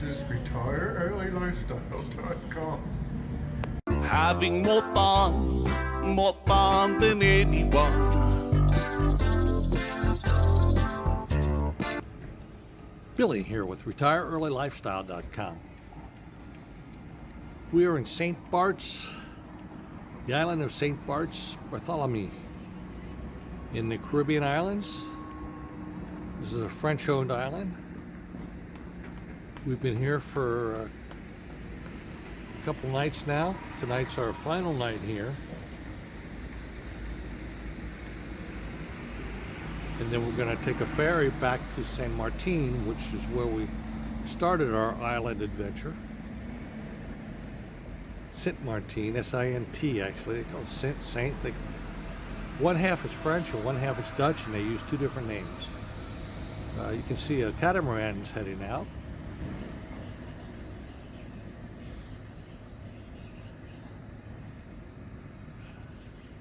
Just retireearlylifestyle.com. Having more fun than anyone. Billy here with retireearlylifestyle.com. We are in St. Bart's, the island of St. Bart's, Bartholomew, in the Caribbean islands. This is a French-owned island. We've been here for a couple nights now. Tonight's our final night here. And then we're going to take a ferry back to Sint Maarten, which is where we started our island adventure. Sint Maarten, S-I-N-T actually. They call it Saint. One half is French and one half is Dutch, and they use two different names. You can see a catamaran is heading out.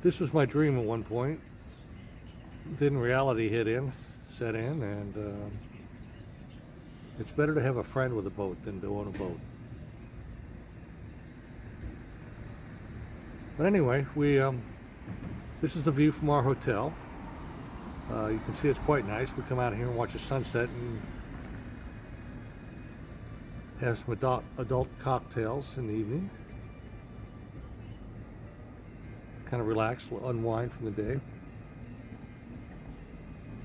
This was my dream at one point. Then reality set in, and it's better to have a friend with a boat than to own a boat. But anyway, this is the view from our hotel. You can see it's quite nice. We come out here and watch the sunset and have some adult cocktails in the evening. Kind of relax, unwind from the day.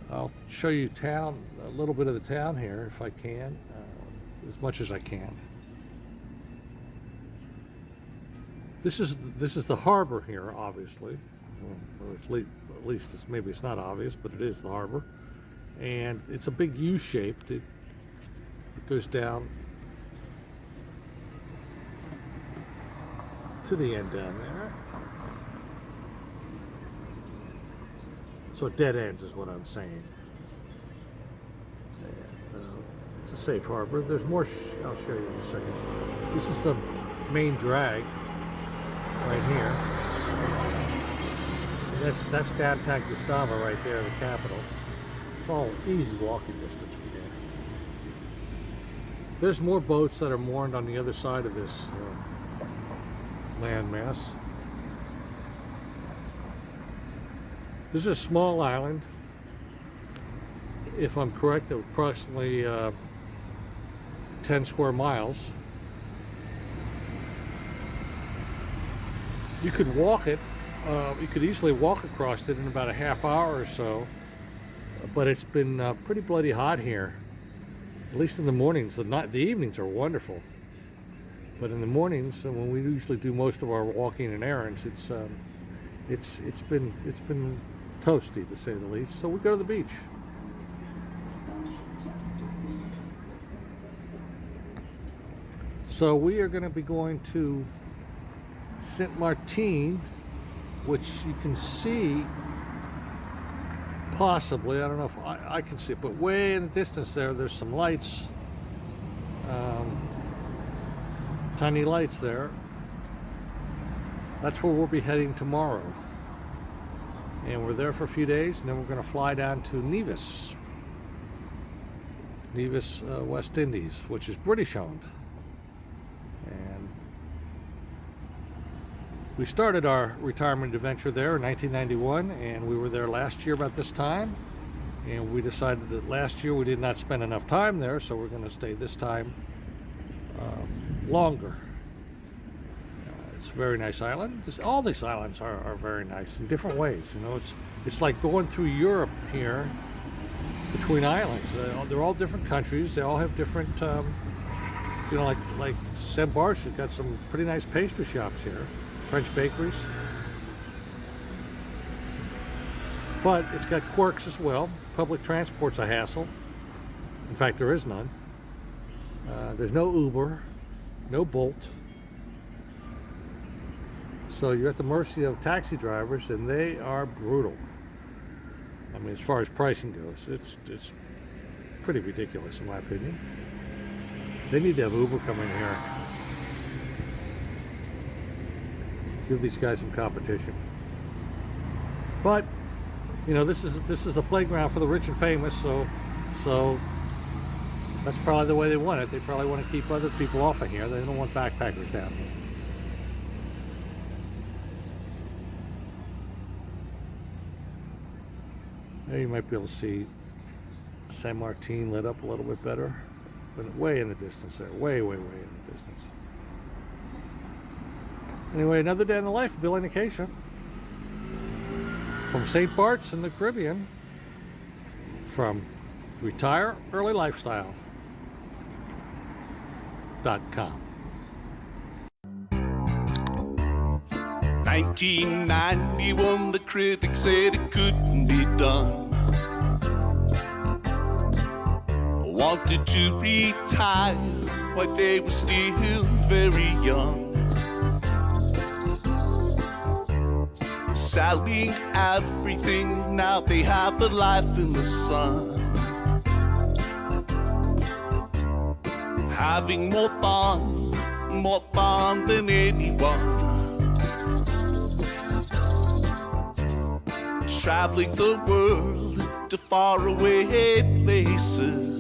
I'll show you town, a little bit of the town here if I can, as much as I can. This is the harbor here, obviously. Or at least maybe it's not obvious, but it is the harbor. And it's a big U-shaped. It goes down to the end down there. So it dead ends is what I'm saying. And, it's a safe harbor. There's more. I'll show you in a second. This is the main drag right here. And that's downtown Gustavia right there, the capital. It's all easy walking distance from here. There's more boats that are moored on the other side of this landmass. This is a small island, if I'm correct, of approximately 10 square miles. You could walk it, you could easily walk across it in about a half hour or so, but it's been pretty bloody hot here, at least in the mornings. The evenings are wonderful, but in the mornings, when we usually do most of our walking and errands, it's been toasty, to say the least. So we go to the beach. So we are going to be going to Sint Maarten, which you can see possibly, I don't know if I can see it, but way in the distance there's some lights, tiny lights there. That's where we'll be heading tomorrow. And we're there for a few days, and then we're going to fly down to Nevis, West Indies, which is British owned. And we started our retirement adventure there in 1991, and we were there last year about this time. And we decided that last year we did not spend enough time there, so we're going to stay this time longer. It's a very nice island. All these islands are very nice in different ways. You know, it's like going through Europe here between islands. They're all different countries. They all have different, you know, like St. Bart's has got some pretty nice pastry shops here, French bakeries. But it's got quirks as well. Public transport's a hassle. In fact, there is none. There's no Uber, no Bolt. So you're at the mercy of taxi drivers, and they are brutal. I mean, as far as pricing goes, it's pretty ridiculous in my opinion. They need to have Uber come in here. Give these guys some competition. But you know, this is the playground for the rich and famous. So That's probably the way they want it. They probably want to keep other people off of here. They don't want backpackers down here. There you might be able to see Sint Maarten lit up a little bit better. But way in the distance there. Way, way, way in the distance. Anyway, another day in the life of Billy and Acacia. From St. Bart's in the Caribbean. From retireearlylifestyle.com. 1991, the critics said it couldn't be done. Wanted to retire while they were still very young. Selling everything, now they have a life in the sun. Having more fun than anyone. Traveling the world to faraway places.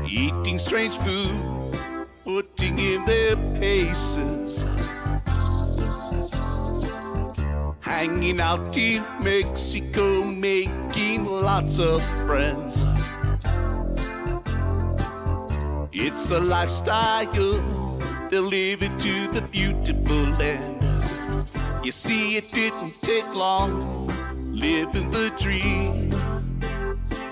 Eating strange food, putting in their paces. Hanging out in Mexico, making lots of friends. It's a lifestyle, they'll live it to the beautiful end. You see, it didn't take long, living the dream.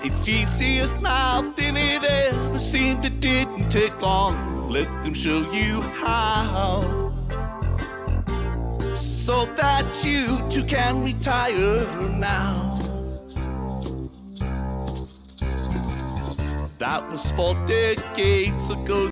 It's easier now than it ever seemed. It didn't take long, let them show you how. So that you too can retire now. That was 4 decades ago.